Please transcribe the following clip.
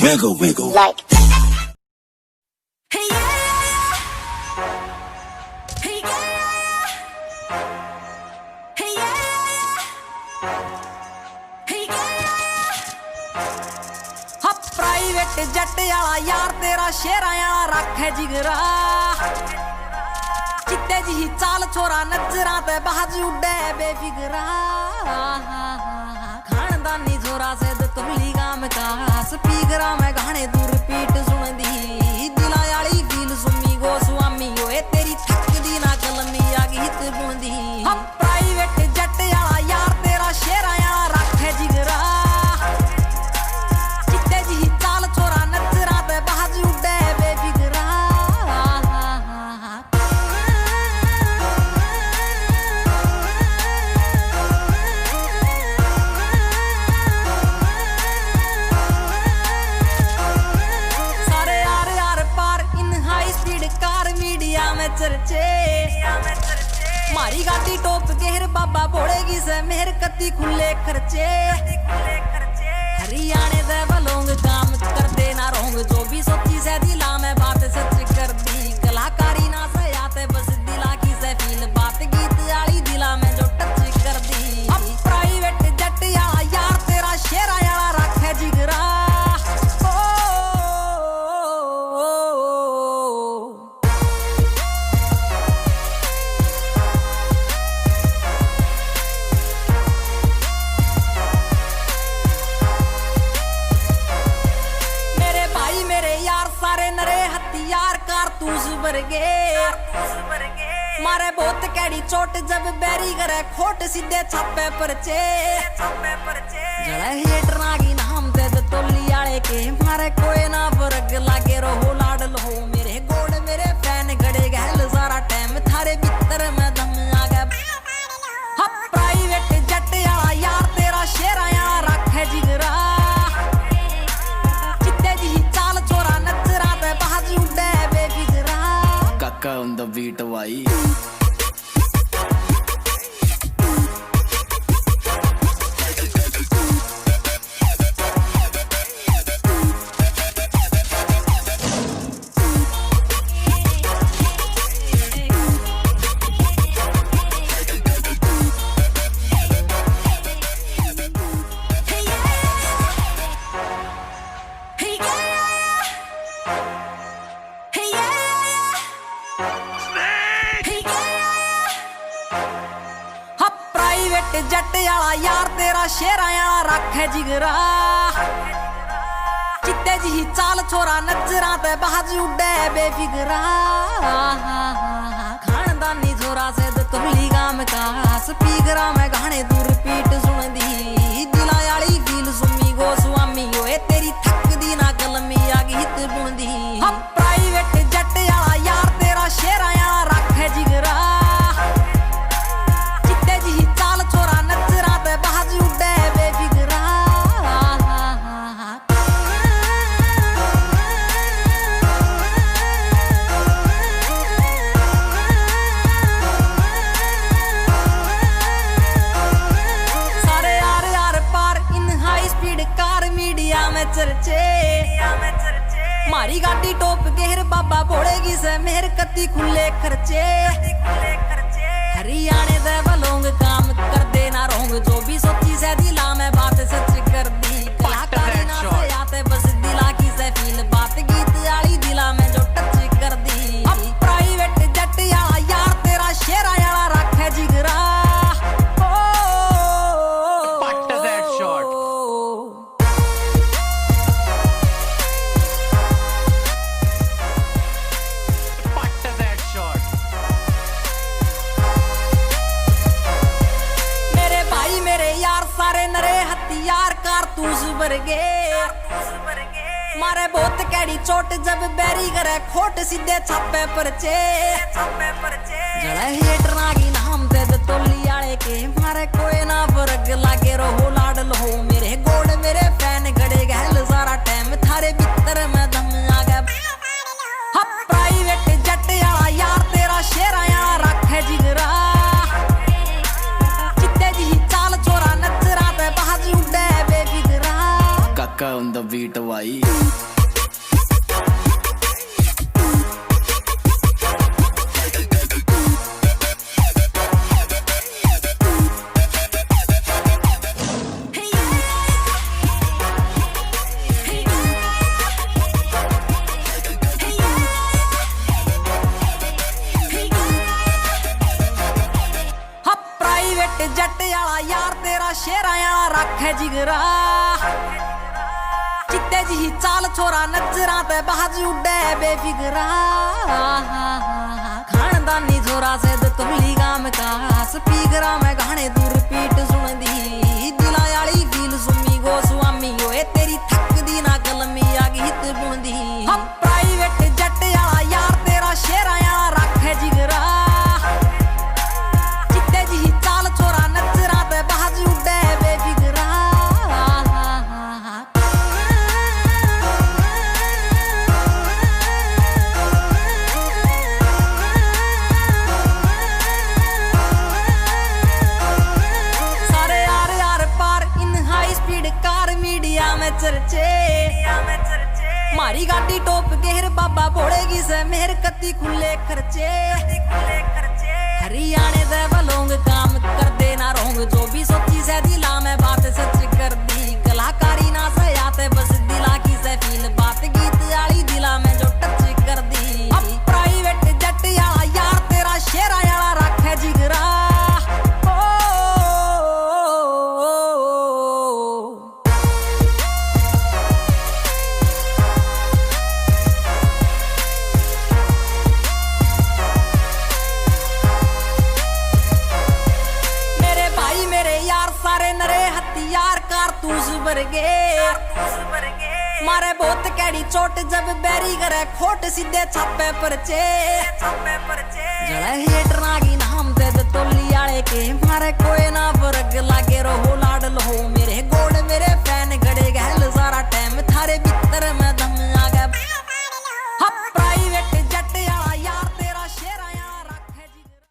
wiggle, wiggle. Like. Hey yeah, hey yeah, hey yeah, hey yeah। ਹਾ private ਜੱਟ ਵਾਲਾ ਯਾਰ ਤੇਰਾ ਸ਼ੇਰਾਂ ਵਾਲਾ ਰੱਖੇ ਜਿਗਰਾ, ਚਿੱਟੇ ਜਿਹੀ ਚਾਲ ਛੋਰਾ ਨਜ਼ਰਾਂ ਤੇ ਬਾਜ ਉੱਡੇ ਬੇਫਿਕਰਾ। ਖਾਨਦਾਨੀ ਛੋਰਾ ਸਿੱਧ ਤੁਮਲੀ ਗਾਮ ਕਾ ਸਪੀਕਰਾਂ ਮੈਂ ਗਾਣੇ ਦੂਰ ਰਿਪੀਟ ਸੁਣਦੀ, ਦਿਲਾਂ ਵਾਲੀ ਫੀਲ ਸੁਮੀ ਗੋ ਸੁਆਮੀ ਓਏ ਤੇਰੀ ਥੱਕਦੀ ਨਾ ਕਲਮੀ ਆ ਗੀਤ ਬੁਣਦੀ। ਹਾ ਪ੍ਰਾਈਵੇਟ ਜੱਟ ਵਾਲਾ ਯਾਰ ਤੇਰਾ ਸ਼ੇਰਾਂ ਵਾਲਾ ਰੱਖੇ ਜਿਗਰਾ, ਚਿੱਟੇ ਜਿਹੀ ਚਾਲ ਛੋਰਾ ਨਜ਼ਰਾਂ ਤੇ ਬਾਜ ਉੱਡੇ ਬੇਫਿਕਰਾ। चर्चे मारी गाड़ी टोप गेर बाबा बोलेगी से मेहर कत्ती खुले खर्चे। हरियाणे दे बलोंग काम कर देना रोंग, जो भी सोची से दिला में बात सच कर दी। कलाकारी ना से आते बस दिला की से फील बात गीत आली दिला में जो टच कर दी। अब प्राइवेट जट याला यार तेरा शेरा याला रखे जिगरा। मारे बहुत कैडी चोट जब बैरी करे खोट सीधे छापे परचे। जड़े हेट नागी नाम दे तोली आले के मारे कोई ना फर्क लागे रहो लाड लो मेरे गोड़ मेरे फैन गड़े गहल सारा टाइम थारे भीतर में दम आ गया। हाँ प्राइवेट जट याला यार तेरा शेरा याला रखे जिगरा, चित्ते जी चाल छोरा नजरा ते बाज उड़े बेफिकरा। काका on the beat वाई जट वाला यार तेरा शेरा वाला रखे जिगरा, चित्ते जी चाल छोरा नजरा ते बाज उड़े बेफिकरा। खानदानी छोरा सिद्ध तुमली गाम का स्पीकरा में गाने दूर रिपीट सुनदी, दिला वाली फील सुमी गो सुआमी ओए तेरी थकदी ना कलमी आ गीत बुणदी। हम प्राइवेट जट वाला यार तेरा शेरा वाला रखे जिगरा, चर्चे मारी गाड़ी टोप गेर बाबा बोलेगी से मेहर कत्ती खुले खर्चे। हरियाणे दे बलोंग काम कर देना रोंग, जो भी सोची से दिला में बात सच कर दी। कलाकारी ना से आते बस दिला की से फील बात गीत आली दिला में जो टच कर दी। अब प्राइवेट जट याला यार तेरा शेरा याला रखे जिगरा। मारे बहुत कैडी चोट जब बैरी करे खोट सीधे छापे परचे। जड़े हेट नागी नाम दे तोली आले के मारे कोई ना फर्क लागे रहो लाड लो मेरे गोड़ मेरे फैन गड़े गहल सारा टाइम थारे भीतर में दम आ गया। हाँ प्राइवेट जट वाला यार तेरा शेरा वाला रखे जिगरा, चित्ते जी चाल छोरा नजरा ते बाज उड़े बेफिकरा। ਕਾਕਾ on the beat ਵਾਈ ਜੱਟ ਵਾਲਾ ਯਾਰ ਤੇਰਾ ਸ਼ੇਰਾਂ ਵਾਲਾ ਰੱਖੇ ਜਿਗਰਾ ਚਿੱਟੇ ਜਿਹੀ ਚਾਲ ਛੋਰਾ ਨਜ਼ਰਾਂ ਤੇ ਬਾਜ ਉੱਡੇ ਬੇਫਿਕਰਾ ਖਾਨਦਾਨੀ ਛੋਰਾ ਸਿੱਧ ਤੁਮਲੀ ਗਾਮ ਕਾ ਸਪੀਕਰਾਂ ਮੈਂ ਗਾਣੇ ਦੂਰ ਰਿਪੀਟ ਸੁਣਦੀ ਦਿਲਾਂ ਵਾਲੀ ਫੀਲ ਸੁਮੀ ਗੋ ਸੁਆਮੀ ਓਏ ਤੇਰੀ ਥੱਕਦੀ ਨਾ ਕਲਮੀ ਆ ਗੀਤ ਬੁਣਦੀ ਹਾਂ ਪ੍ਰਾਈਵੇਟ ਜੱਟ ਵਾਲਾ ਯਾਰ ਤੇਰਾ ਸ਼ੇਰਾਂ ਵਾਲਾ ਰੱਖੇ ਜਿਗਰਾ मारी गाड़ी टोप गेर बाबा बोलेगी से मेहर कत्ती खुले खर्चे हरियाणे दे बलोंग काम कर देना रोंग जो भी सोची से दिला में बात सच कर दी कलाकारी ना से आते बस दिला की से फील बात गीत वाली दिला में जो टच कर दी अब प्राइवेट जट वाला यार तेरा शेरा वाला रखे जिगरा मारे बहुत कैडी चोट जब बैरी करे खोट सीधे छापे परचे जड़ा हेटर नागी नाम दे तोली आले के मारे कोई ना फर्क लागे रहो लाड लो मेरे गोड़ मेरे फैन गड़े गहल सारा टाइम थारे भीतर में